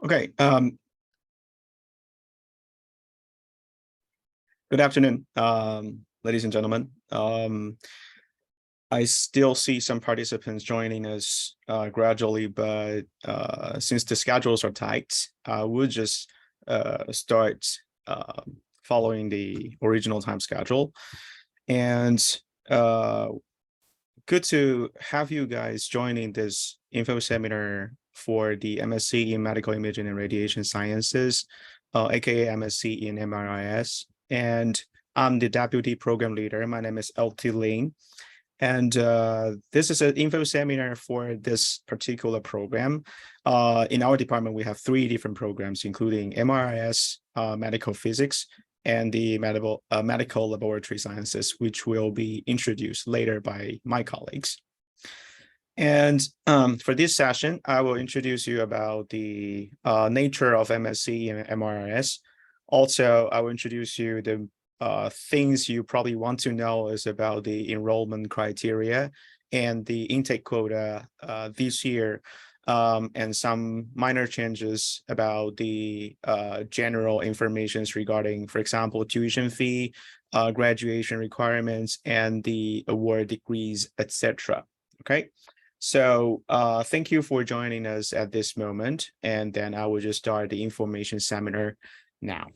Okay. Good afternoon, ladies and gentlemen. I still see some participants joining us gradually, but since the schedules are tight, we'll just start following the original time schedule. And uh, good to have you guys joining this info seminar for the MSc in Medical Imaging and Radiation Sciences, aka MSc in MRIS. And I'm the deputy program leader. My name is LT Ling. And this is an info seminar for this particular program. In our department, we have three different programs, including MRIS, medical physics, and the medical laboratory sciences, which will be introduced later by my colleagues. And for this session, I will introduce you about the nature of MSc and MRIS. Also, I will introduce you the things you probably want to know is about the enrollment criteria and the intake quota this year, and some minor changes about the general information regarding, for example, tuition fee, graduation requirements, and the award degrees, etc. Okay. So thank you for joining us at this moment, and then I will just start the information seminar now.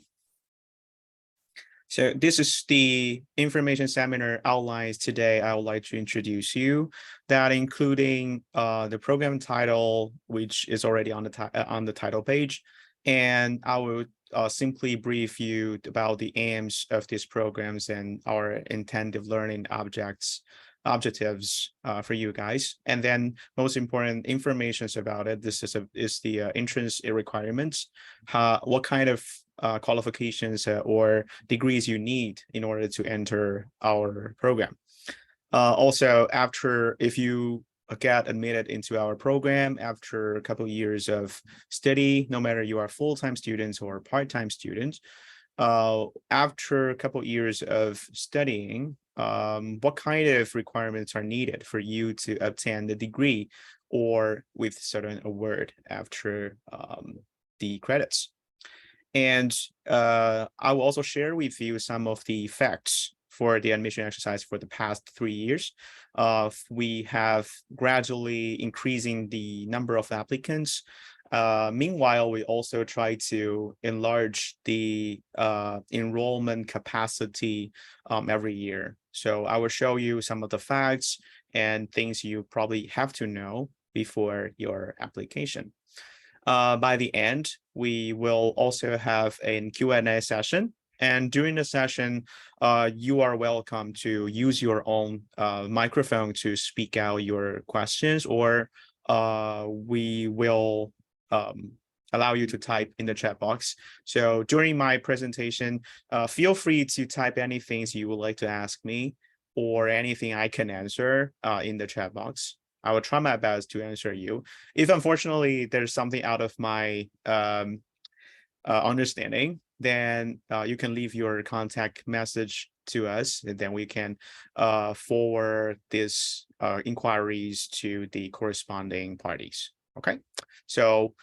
So this is the information seminar outlines today. I would like to introduce you, that including the program title, which is already on the title page, and I will simply brief you about the aims of these programs and our intended learning objectives for you guys, and then most important information about it. This is the entrance requirements, what kind of qualifications or degrees you need in order to enter our program. Also, if you get admitted into our program after a couple of years of study, no matter you are full-time students or part-time students, after a couple of years of studying, what kind of requirements are needed for you to obtain the degree or with certain award after the credits. And I will also share with you some of the facts for the admission exercise for the past 3 years. We have gradually increasing the number of applicants. Meanwhile, we also try to enlarge the enrollment capacity every year. So I will show you some of the facts and things you probably have to know before your application. By the end, we will also have a Q&A session. And during the session, you are welcome to use your own microphone to speak out your questions, or we will allow you to type in the chat box. So during my presentation, feel free to type anything you would like to ask me or anything I can answer in the chat box. I will try my best to answer you. If unfortunately there's something out of my understanding, then you can leave your contact message to us, and then we can forward these inquiries to the corresponding parties. Okay, so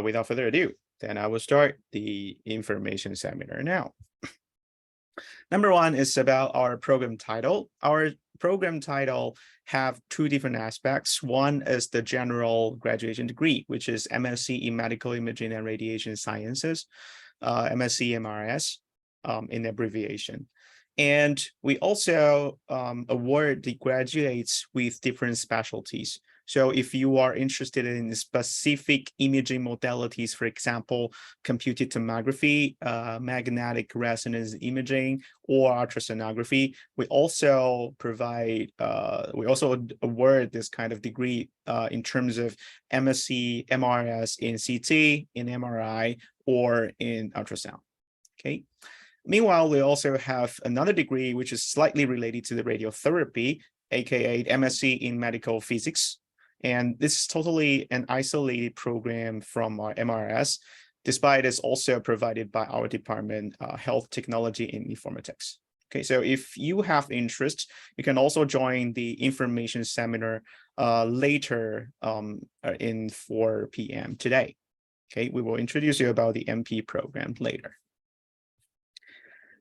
without further ado, then I will start the information seminar now. Number one is about our program title. Our program title have two different aspects. One is the general graduation degree, which is MSc in Medical Imaging and Radiation Sciences, MSc MRS in abbreviation. And we also award the graduates with different specialties. So if you are interested in specific imaging modalities, for example, computed tomography, magnetic resonance imaging, or ultrasonography, we also award this kind of degree in terms of MSc, MRS in CT, in MRI, or in ultrasound. Okay. Meanwhile, we also have another degree which is slightly related to the radiotherapy, aka MSc in medical physics. And this is totally an isolated program from our MRS, despite it's also provided by our department, Health Technology and Informatics. Okay, so if you have interest, you can also join the information seminar later in 4 p.m. today. Okay, we will introduce you about the MP program later.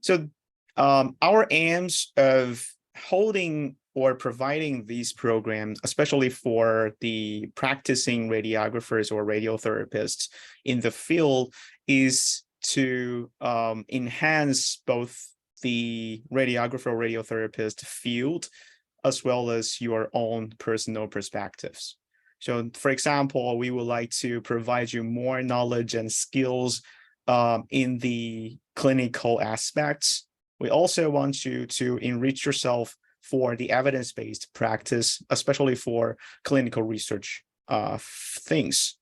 So our aims of holding or providing these programs, especially for the practicing radiographers or radiotherapists in the field, is to enhance both the radiographer or radiotherapist field as well as your own personal perspectives. So, for example, we would like to provide you more knowledge and skills in the clinical aspects. We also want you to enrich yourself for the evidence-based practice, especially for clinical research things.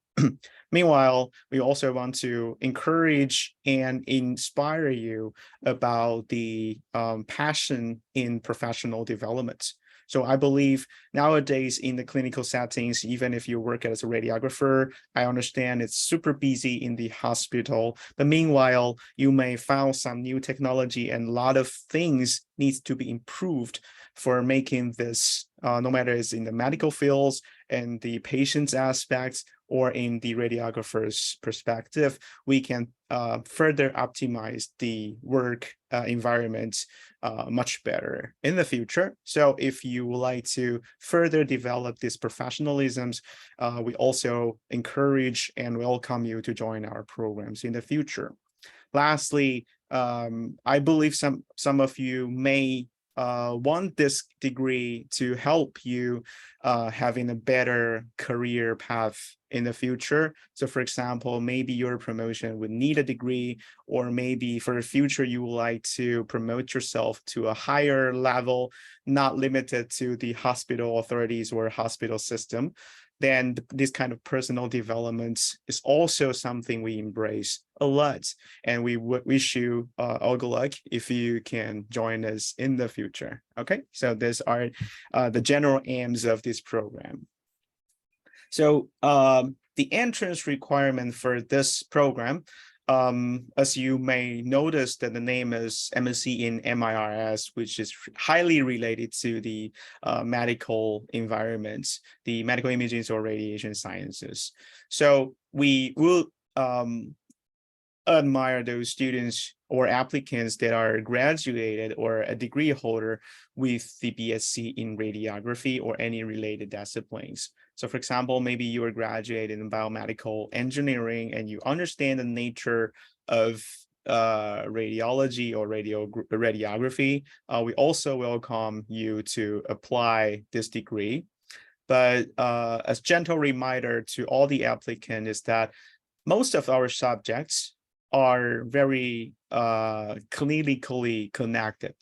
Meanwhile, we also want to encourage and inspire you about the passion in professional development. So I believe nowadays in the clinical settings, even if you work as a radiographer, I understand it's super busy in the hospital, but meanwhile, you may find some new technology and a lot of things needs to be improved for making this, no matter it's in the medical fields and the patient's aspects or in the radiographer's perspective, we can further optimize the work environment much better in the future. So if you would like to further develop these professionalisms, we also encourage and welcome you to join our programs in the future. Lastly, I believe some of you may want this degree to help you having a better career path in the future. So for example, maybe your promotion would need a degree, or maybe for the future, you would like to promote yourself to a higher level, not limited to the hospital authorities or hospital system. Then this kind of personal development is also something we embrace a lot. And we wish you all good luck if you can join us in the future. Okay, so these are the general aims of this program. So the entrance requirement for this program, as you may notice that the name is MSc in MIRS, which is highly related to the medical environments, the medical imaging or radiation sciences. So we will admire those students or applicants that are graduated or a degree holder with the BSc in radiography or any related disciplines. So for example, maybe you are graduated in biomedical engineering and you understand the nature of radiology or radiography. We also welcome you to apply this degree. But as gentle reminder to all the applicants is that most of our subjects are very clinically connected.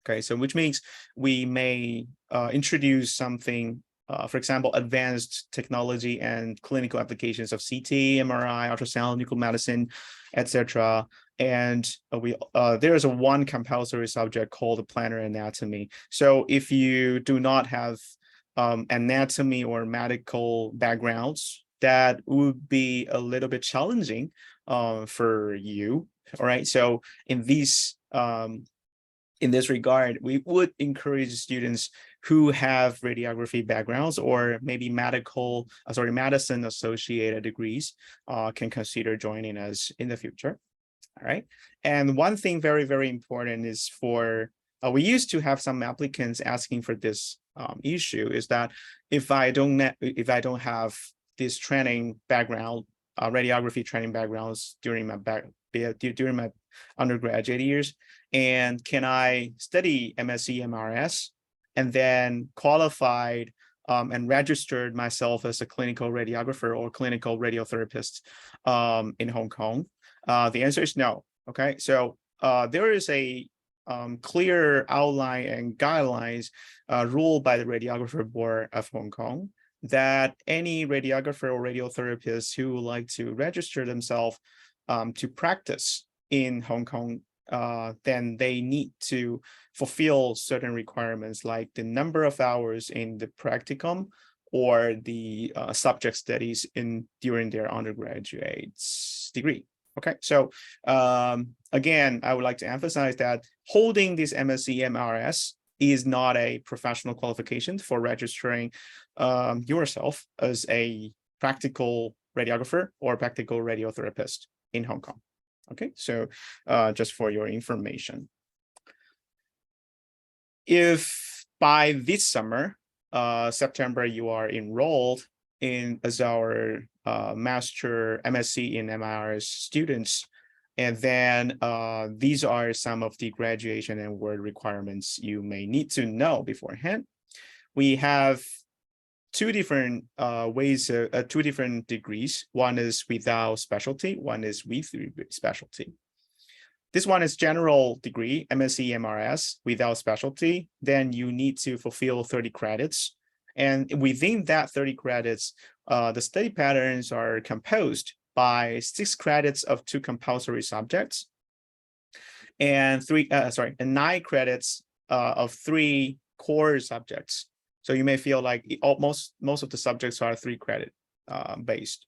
Okay, so which means we may introduce something, for example, advanced technology and clinical applications of CT, MRI, ultrasound, nuclear medicine, etc. And there is one compulsory subject called plantar anatomy. So if you do not have anatomy or medical backgrounds, that would be a little bit challenging for you. All right. So in this regard, we would encourage students who have radiography backgrounds or maybe medicine associated degrees can consider joining us in the future. All right. And one thing very, very important is for we used to have some applicants asking for this issue is that if I don't have this training background, radiography training backgrounds during my undergraduate years, and can I study MSc MRS and then qualified and registered myself as a clinical radiographer or clinical radiotherapist in Hong Kong? The answer is no. Okay, so there is a clear outline and guidelines ruled by the Radiographer Board of Hong Kong that any radiographer or radiotherapist who would like to register themselves to practice in Hong Kong, then they need to fulfill certain requirements like the number of hours in the practicum or the subject studies during their undergraduate degree. Okay, so again, I would like to emphasize that holding this MSc MRS is not a professional qualification for registering yourself as a practical radiographer or practical radiotherapist in Hong Kong. Okay, so just for your information. If by this summer, September, you are enrolled in as our master MSc in MIRS students, and then these are some of the graduation and word requirements you may need to know beforehand. We have two different ways, two different degrees. One is without specialty, one is with specialty. This one is general degree, MSc MRS, without specialty. Then you need to fulfill 30 credits. And within that 30 credits, the study patterns are composed by 6 credits of 2 compulsory subjects and 9 credits of 3 core subjects. So you may feel like most of the subjects are 3 credit based.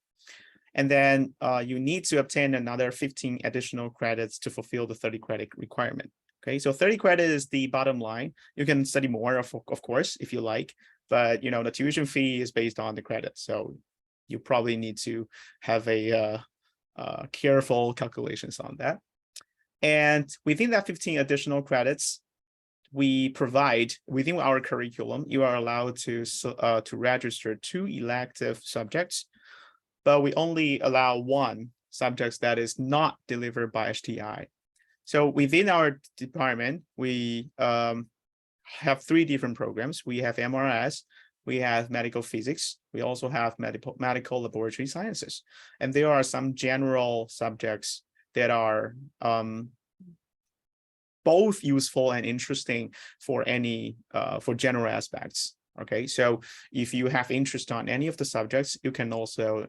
And then you need to obtain another 15 additional credits to fulfill the 30 credit requirement. Okay, so 30 credit is the bottom line. You can study more, of course, if you like, but the tuition fee is based on the credit. So you probably need to have a careful calculations on that. And within that 15 additional credits, we provide within our curriculum, you are allowed to register 2 elective subjects, but we only allow 1 subject that is not delivered by HTI. So within our department, we have 3 different programs. We have MRS, we have medical physics, we also have medical laboratory sciences. And there are some general subjects that are both useful and interesting for any for general aspects. Okay, so if you have interest on any of the subjects, you can also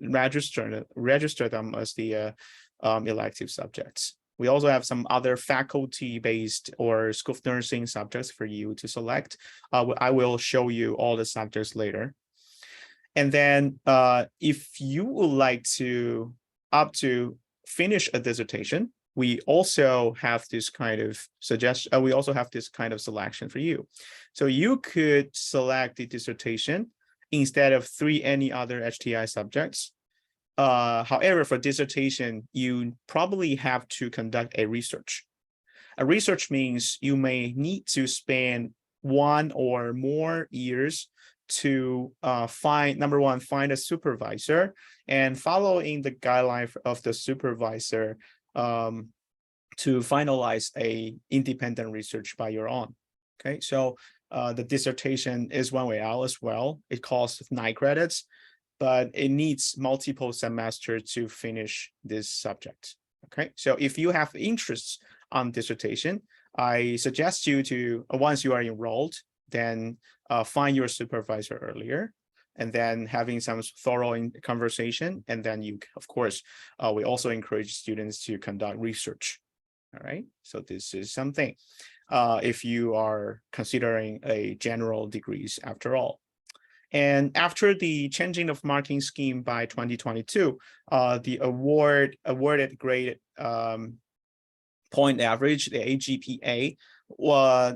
register them as the elective subjects. We also have some other faculty-based or school of nursing subjects for you to select. I will show you all the subjects later. And then if you would like to finish a dissertation, we also have this kind of suggestion. We also have this kind of selection for you. So you could select the dissertation instead of any other HTI subjects. However, for dissertation, you probably have to conduct a research. A research means you may need to spend 1 or more years to find a supervisor and following the guideline of the supervisor to finalize a independent research by your own. Okay, so the dissertation is one way out as well. It costs 9 credits, but it needs multiple semesters to finish this subject. Okay, so if you have interests on dissertation, I suggest you to, once you are enrolled, then find your supervisor earlier, and then having some thorough conversation. And then you, of course, we also encourage students to conduct research. All right, so this is something if you are considering a general degrees after all. And after the changing of marking scheme by 2022, the awarded grade point average, the AGPA,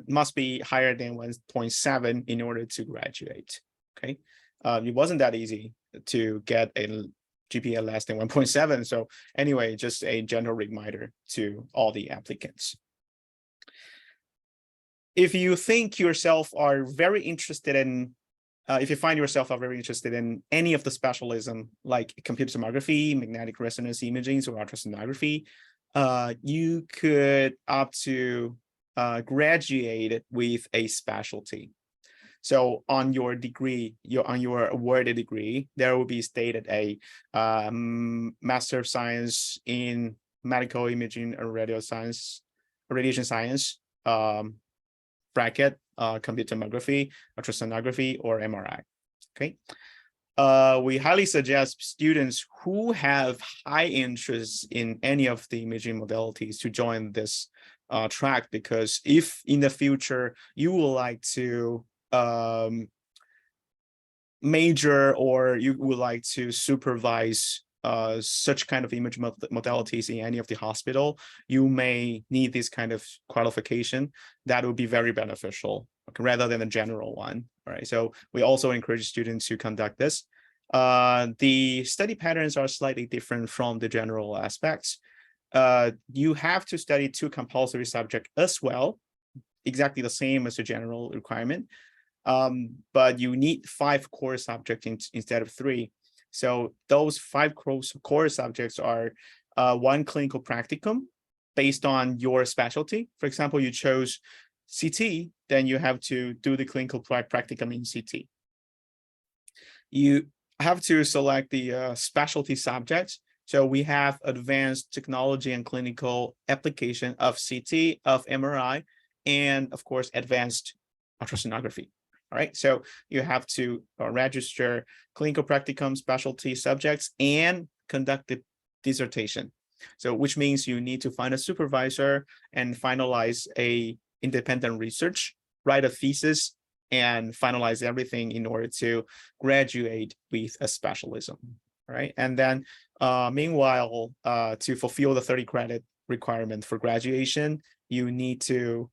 must be higher than 1.7 in order to graduate. Okay, it wasn't that easy to get a GPA less than 1.7. So anyway, just a general reminder to all the applicants. If you think yourself are very interested in, if you find yourself are very interested in any of the specialism like computer tomography, magnetic resonance imaging, or ultrasonography, you could opt to graduate with a specialty. So on your degree, on your awarded degree, there will be stated a Master of Science in Medical Imaging or Radiation Science, bracket, computer tomography, ultrasonography, or MRI. Okay. We highly suggest students who have high interest in any of the imaging modalities to join this track, because if in the future you would like to major or you would like to supervise such kind of image modalities in any of the hospital, you may need this kind of qualification. That would be very beneficial rather than a general one. All right, so we also encourage students to conduct this. The study patterns are slightly different from the general aspects. You have to study 2 compulsory subjects as well, exactly the same as the general requirement. But you need 5 core subjects instead of 3. So those 5 core subjects are 1 clinical practicum based on your specialty. For example, you chose CT, then you have to do the clinical practicum in CT. You have to select the specialty subjects. So we have advanced technology and clinical application of CT, of MRI, and of course, advanced ultrasonography. All right, so you have to register clinical practicum specialty subjects and conduct the dissertation. So which means you need to find a supervisor and finalize a independent research, write a thesis, and finalize everything in order to graduate with a specialism. All right, and then meanwhile, to fulfill the 30 credit requirement for graduation, you need to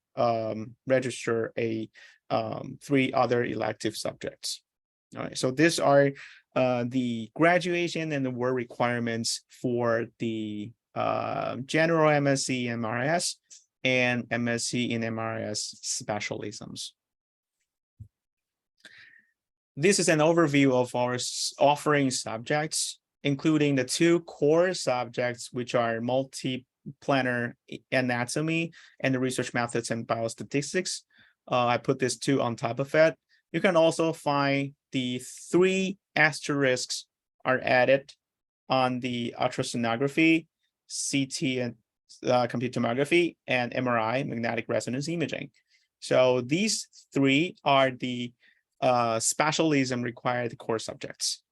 register a 3 other elective subjects. All right, so these are the graduation and the work requirements for the general MSc in MRS and MSc in MRS specialisms. This is an overview of our offering subjects, including the 2 core subjects, which are multi-planar anatomy and the research methods and biostatistics. I put this 2 on top of it. You can also find the 3 asterisks are added on the ultrasonography, CT and computed tomography, and MRI, magnetic resonance imaging. So these 3 are the specialism required core subjects.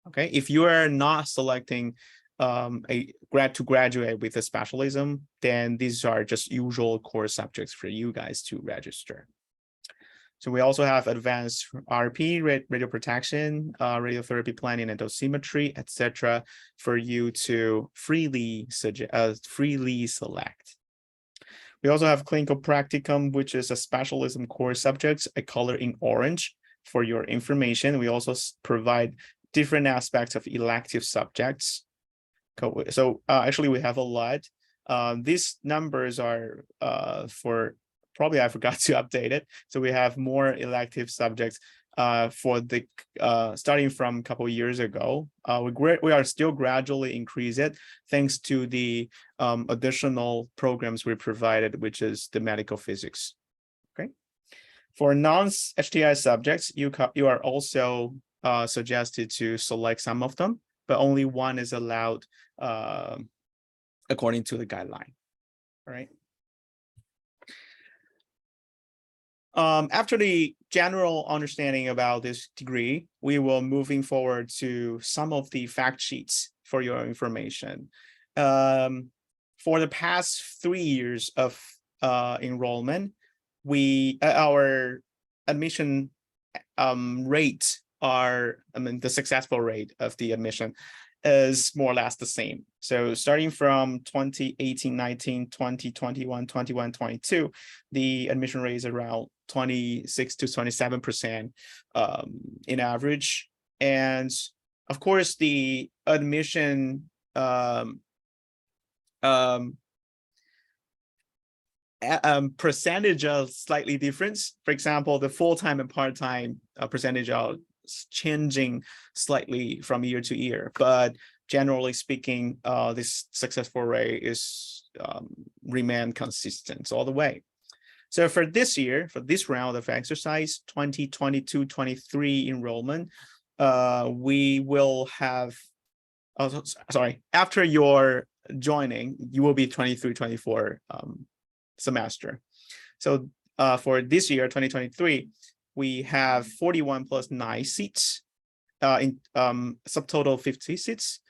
Okay, if you are not selecting to graduate with a specialism, then these are just usual core subjects for you guys to register. So we also have advanced RP, radioprotection, radiotherapy planning and dosimetry, etc., for you to freely select. We also have clinical practicum, which is a specialism core subjects. I color in orange for your information. We also provide different aspects of elective subjects. So actually we have a lot. These numbers are for, probably I forgot to update it. So we have more elective subjects for the starting from a couple of years ago. We are still gradually increase it thanks to the additional programs we provided, which is the medical physics. Okay. For non-HTI subjects, you are also suggested to select some of them, but only 1 is allowed according to the guideline. All right. After the general understanding about this degree, we will moving forward to some of the fact sheets for your information. For the past 3 years of enrollment, our admission rate the successful rate of the admission is more or less the same. So starting from 2018, 19, 20, 21, 21, 22, the admission rate is around 26 to 27% in average. And of course, the admission percentage of slightly different. For example, the full-time and part-time percentage are changing slightly from year to year, but generally speaking, this successful rate is remain consistent all the way. So for this year, for this round of exercise, 2022-23 enrollment, we will have, after your joining, you will be 23-24 semester. So for this year, 2023, we have 41 plus 9 seats, in subtotal 50 seats.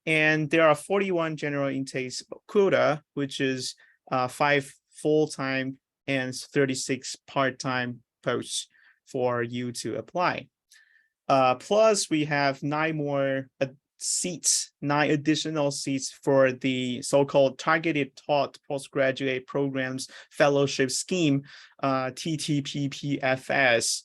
And there are 41 general intake quota, which is 5 full-time and 36 part-time posts for you to apply. Plus, we have 9 more seats, 9 additional seats for the so-called targeted taught postgraduate programs fellowship scheme, TTPPFS.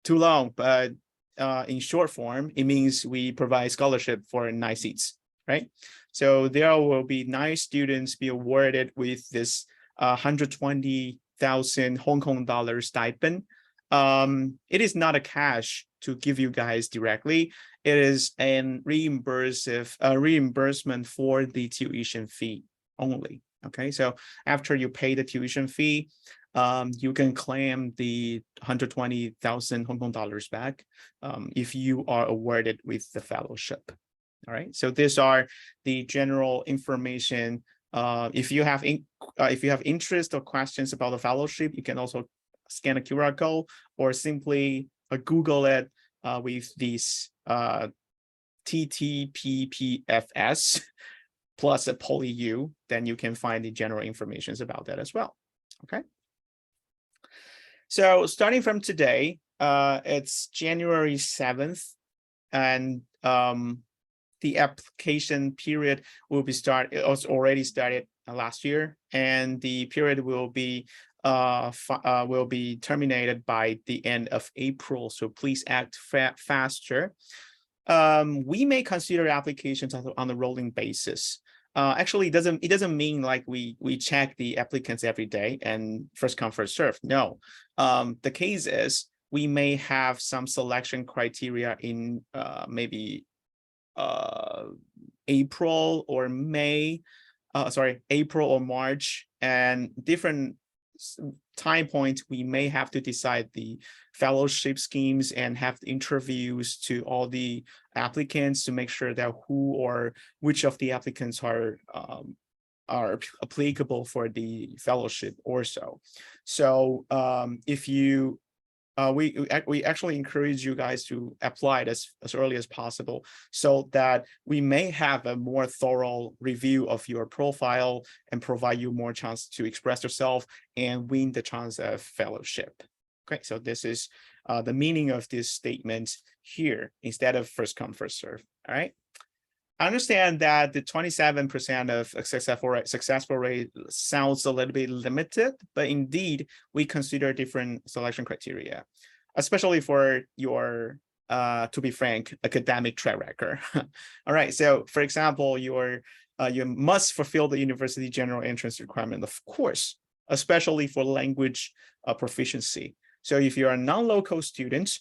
Too long, but in short form, it means we provide scholarship for 9 seats, right? So there will be 9 students be awarded with this 120,000 Hong Kong dollars stipend. It is not a cash to give you guys directly. It is a reimbursement for the tuition fee only. Okay, so after you pay the tuition fee, you can claim the 120,000 Hong Kong dollars back if you are awarded with the fellowship. All right, so these are the general information. If you have interest or questions about the fellowship, you can also scan a QR code or simply Google it with these TTPPFS plus a PolyU, then you can find the general information about that as well. Okay. So starting from today, it's January 7th, and the application period will be already started last year, and the period will be terminated by the end of April. So please act faster. We may consider applications on a rolling basis. Actually, it doesn't mean like we check the applicants every day and first come first serve. No, the case is we may have some selection criteria in maybe April or March, and different time points we may have to decide the fellowship schemes and have interviews to all the applicants to make sure that who or which of the applicants are applicable for the fellowship or so. So if you we actually encourage you guys to apply it as early as possible, so that we may have a more thorough review of your profile and provide you more chance to express yourself and win the chance of fellowship. Okay, so this is the meaning of this statement here, instead of first come first serve. All right. I understand that the 27% of successful rate sounds a little bit limited, but indeed we consider different selection criteria, especially for your, to be frank, academic track record. All right, so for example, you must fulfill the university general entrance requirement, of course, especially for language proficiency. So if you're a non-local student,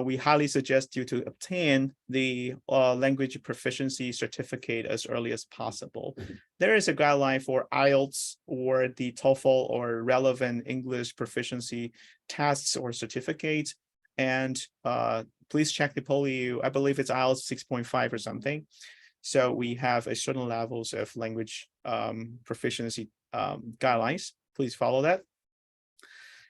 we highly suggest you to obtain the language proficiency certificate as early as possible. There is a guideline for IELTS or the TOEFL or relevant English proficiency tests or certificates. And please check the PolyU. I believe it's IELTS 6.5 or something. So we have a certain levels of language proficiency guidelines. Please follow that.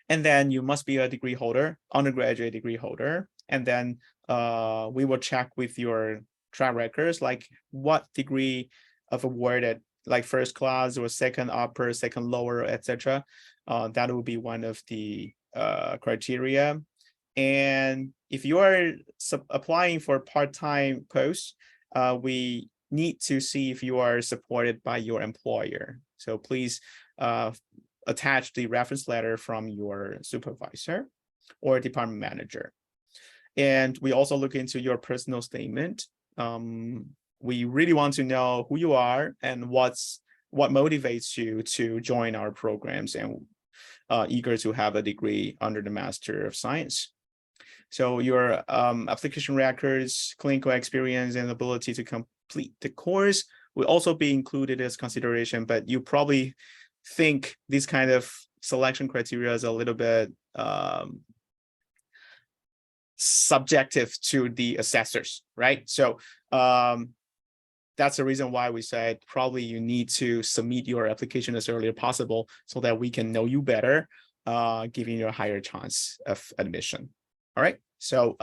And then you must be a degree holder, undergraduate degree holder. And then we will check with your track records, like what degree of awarded, like first class or second upper, second lower, etc. That will be one of the criteria. And if you are applying for part-time posts, we need to see if you are supported by your employer. So please attach the reference letter from your supervisor or department manager. And we also look into your personal statement. We really want to know who you are and what motivates you to join our programs and eager to have a degree under the Master of Science. So your application records, clinical experience, and ability to complete the course will also be included as consideration, but you probably think this kind of selection criteria is a little bit subjective to the assessors, right? So that's the reason why we said probably you need to submit your application as early as possible so that we can know you better, giving you a higher chance of admission. All right, so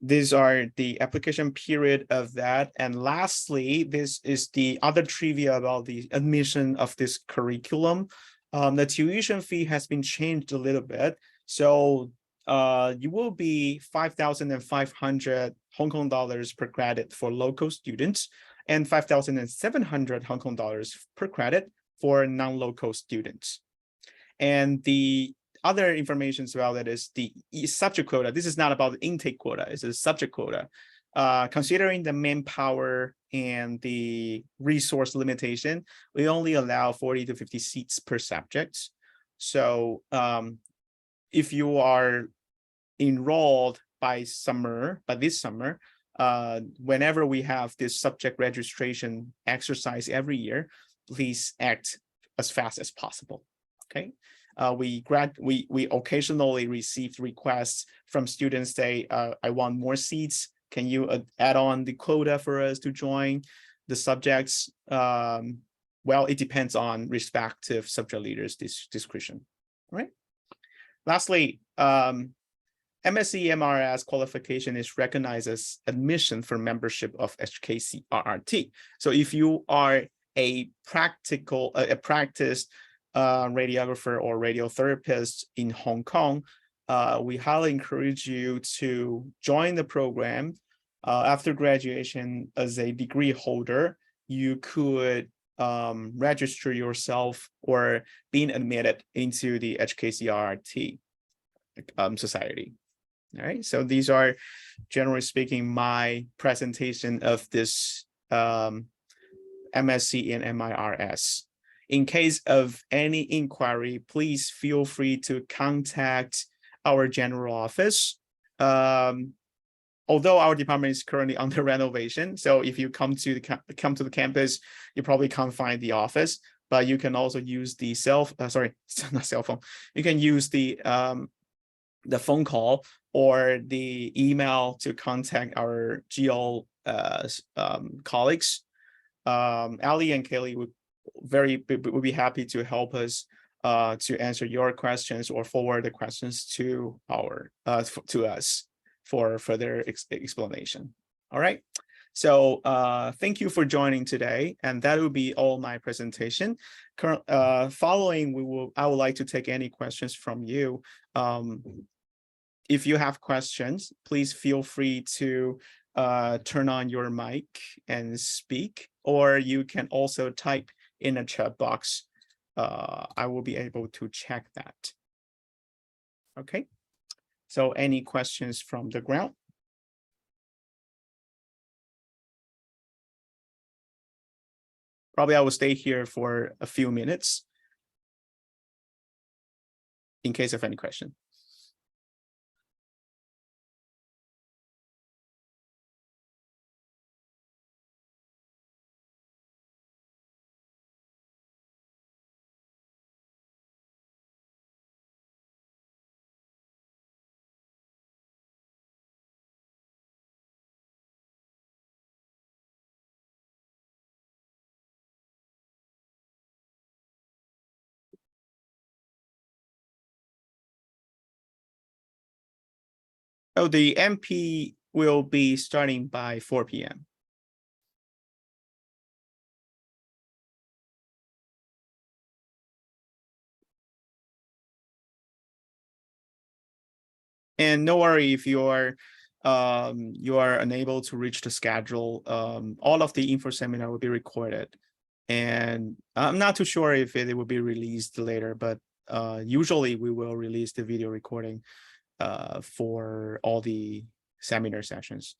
these are the application period of that. And lastly, this is the other trivia about the admission of this curriculum. The tuition fee has been changed a little bit. So you will be 5,500 Hong Kong dollars per credit for local students and 5,700 Hong Kong dollars per credit for non-local students. And the other information about that is the subject quota. This is not about the intake quota, it's a subject quota. Considering the manpower and the resource limitation, we only allow 40 to 50 seats per subject. So if you are enrolled by this summer, whenever we have this subject registration exercise every year, please act as fast as possible. Okay. We occasionally receive requests from students say, I want more seats. Can you add on the quota for us to join the subjects? Well, it depends on respective subject leaders' discretion. All right. Lastly, MSc MRS qualification is recognized as admission for membership of HKC RRT. So if you are a practiced radiographer or radiotherapist in Hong Kong, we highly encourage you to join the program. After graduation as a degree holder, you could register yourself or being admitted into the HKCRT society. All right, so these are, generally speaking, my presentation of this MSc in MIRS. In case of any inquiry, please feel free to contact our general office. Although our department is currently under renovation, so if you come to the campus, you probably can't find the office. But you can also use the not cell phone. You can use the phone call or the email to contact our GL colleagues. Ali and Kelly would be happy to help us to answer your questions or forward the questions to us for further explanation. All right. So thank you for joining today, and that will be all my presentation. Following, I would like to take any questions from you. If you have questions, please feel free to turn on your mic and speak, or you can also type in a chat box. I will be able to check that. Okay. So any questions from the ground? Probably I will stay here for a few minutes in case of any question. Oh, the MP will be starting by 4 p.m. And no worry if you are unable to reach the schedule. All of the info seminar will be recorded, and I'm not too sure if it will be released later, but usually we will release the video recording for all the seminar sessions.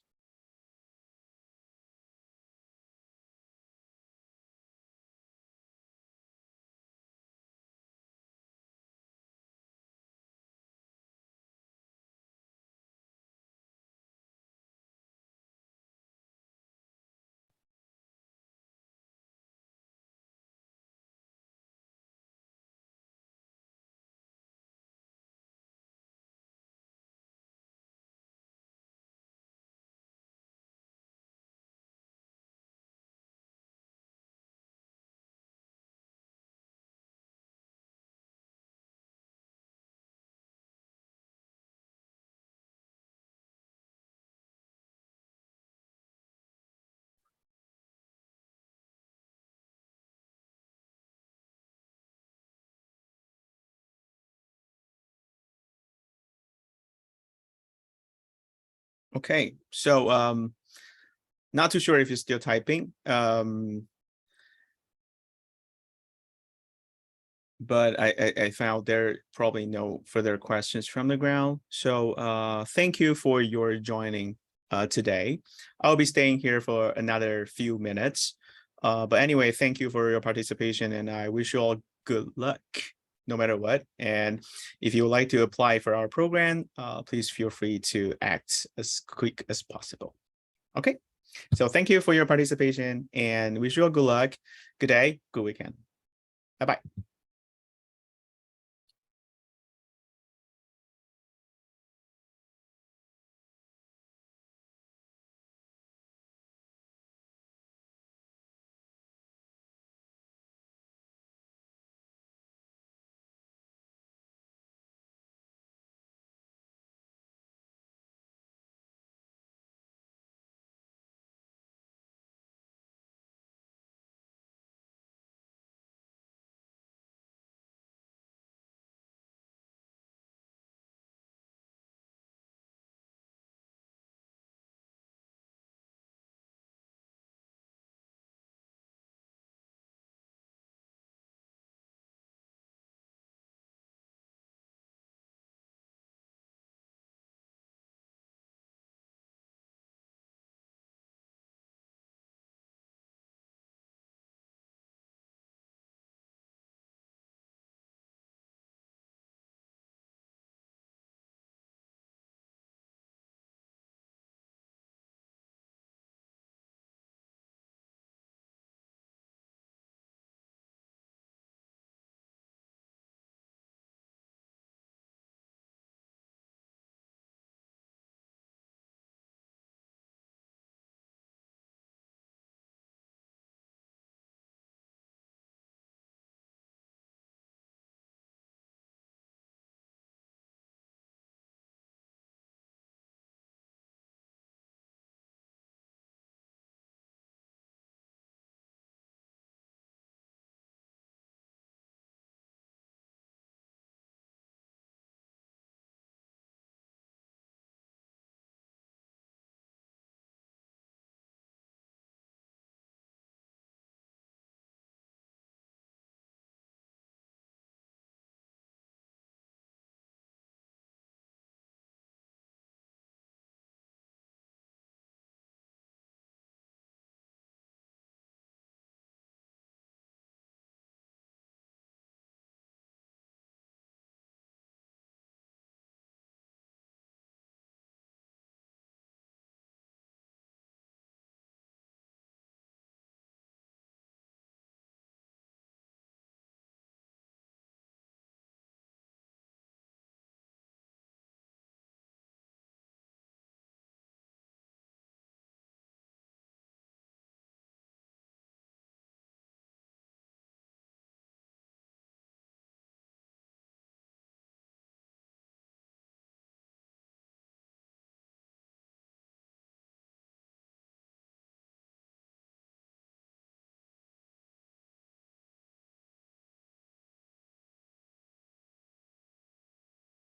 Okay, so not too sure if you're still typing. but I found there probably no further questions from the ground. So thank you for your joining today. I'll be staying here for another few minutes. But anyway, thank you for your participation, and I wish you all good luck no matter what. And if you would like to apply for our program, please feel free to act as quick as possible. Okay, so thank you for your participation and wish you all good luck. Good day, good weekend. Bye-bye.